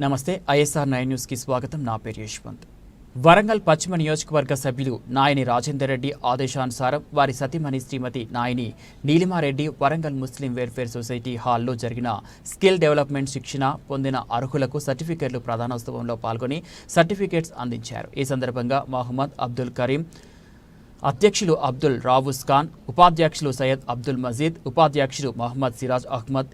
నమస్తే ISR 9 news కి స్వాగతం. నా పేరు యశ్వంత్. వరంగల్ పశ్చిమ నియోజకవర్గ సభ్యులు నాయని రాజేందర్ రెడ్డి ఆదేశానుసారం వారి సతీమణి Shrimati Nayani Neelimareddy Warangal Muslim welfare society హాల్లో జరిగిన స్కిల్ డెవలప్మెంట్ శిక్షణ పొందిన అర్హులకు సర్టిఫికెట్లు ప్రదానోత్సవంలో పాల్గొని సర్టిఫికెట్స్ అందించారు. ఈ సందర్భంగా మహమ్మద్ అబ్దుల్ కరీం, అధ్యక్షులు అబ్దుల్ రావుస్ ఖాన్, ఉపాధ్యక్షులు సయ్యద్ అబ్దుల్ మజీద్, ఉపాధ్యక్షులు మహమ్మద్ సిరాజ్ అహ్మద్,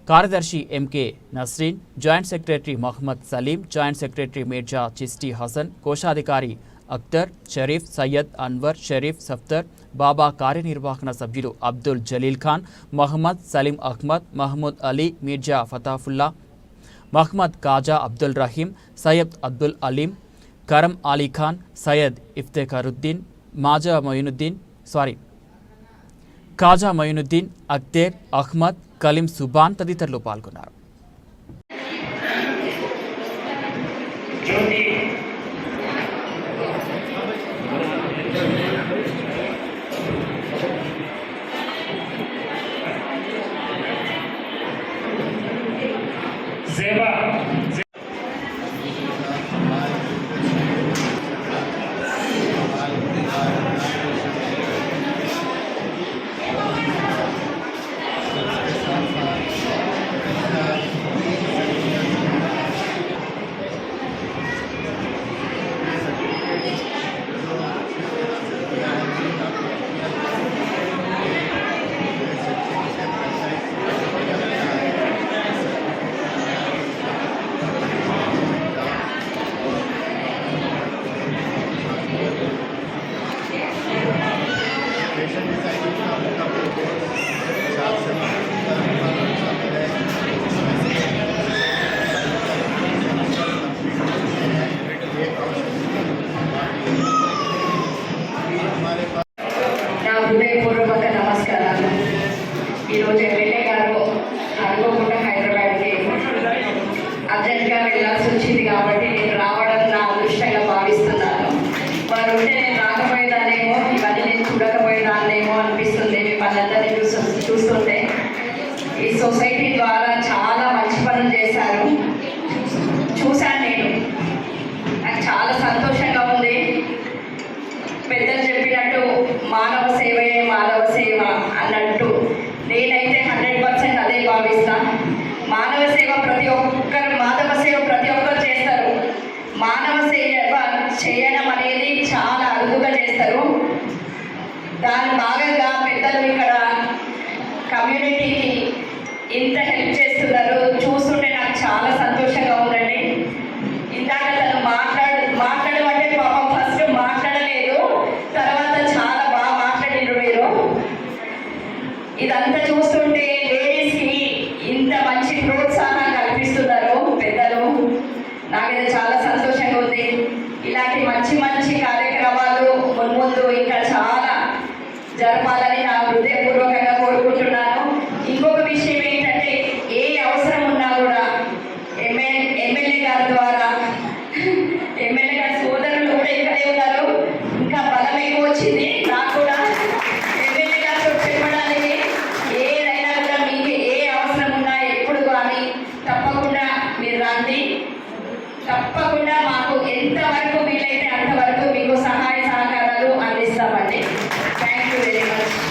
కార్యదర్శి MK Nasreen, joint secretary Mohammed Saleem, joint secretary Mirza Chishti Hasan, కోశాధికారి అఖ్తర్ షరీఫ్, సయ్యద్ అన్వర్ షరీఫ్ సఫ్తర్, బాబా కార్యనిర్వహణ సభ్యులు అబ్దుల్ జలీల్ ఖాన్, మహమ్మద్ సలీం అహ్మద్, మహమూద్ అలీ, మీర్జా ఫతాఫుల్లా, మహమ్మద్ కాజా అబ్దుల్ రహీం, సయ్యద్ అబ్దుల్ అలీం, కరం అలీ ఖాన్, సయ్యద్ ఇఫ్తెఖరుద్దీన్, కాజా మొయినుద్దీన్, అఖ్తేర్ అహ్మద్, కలీం సుబాన్ తదితరులు పాల్గొన్నారు. హృదయపూర్వక నమస్కారాలు. ఈరోజు ఎమ్మెల్యే గారు అనుకోకుండా హైదరాబాద్కి అర్జెంట్గా వెళ్ళాల్సి వచ్చింది కాబట్టి నేను రావడం నా అదృష్టంగా భావిస్తున్నాను. వారు ఉంటే నేను రాకపోయేదాన్నేమో, ఇవన్నీ నేను చూడకపోయేదాన్నేమో అనిపిస్తుంది. వాళ్ళందరినీ చూస్తుంటే ఈ సొసైటీ ద్వారా చాలా మంచి పనులు చేశారు, చూశాను నేను. నాకు చాలా సంతోషంగా ఉంది. పెద్దలు చెప్పినట్టు మానవ సేవయే మానవ సేవ అన్నట్టు నేనైతే 100% అదే భావిస్తా. మానవ సేవ ప్రతి ఒక్కరు చేస్తారు. మానవ సేవ చేయడం అనేది చాలా అరుదుగా చేస్తారు. దాని భాగంగా పెద్దలు ఇక్కడ కమ్యూనిటీకి ఇంత హెల్ప్ చేస్తున్నారు. చూస్తుంటే నాకు చాలా సంతోషంగా ఉందండి. ఇందాక తను మాట్లాడమంటే పాపం ఫస్ట్ మాట్లాడలేదు, తర్వాత చాలా బాగా మాట్లాడినారు మీరు. ఇదంతా చూస్తుంటే లేడీస్కి ఇంత మంచి ప్రోత్సాహం కల్పిస్తున్నారు పెద్దలు. నాకైతే చాలా సంతోషంగా ఉంది. ఇలాంటి మంచి మంచి కార్యక్రమాలు మున్ముందు ఇంకా చాలా జరపాలని నా హృదయపూర్వకంగా కోరుకుంటున్నాను. ఇంకొక విషయం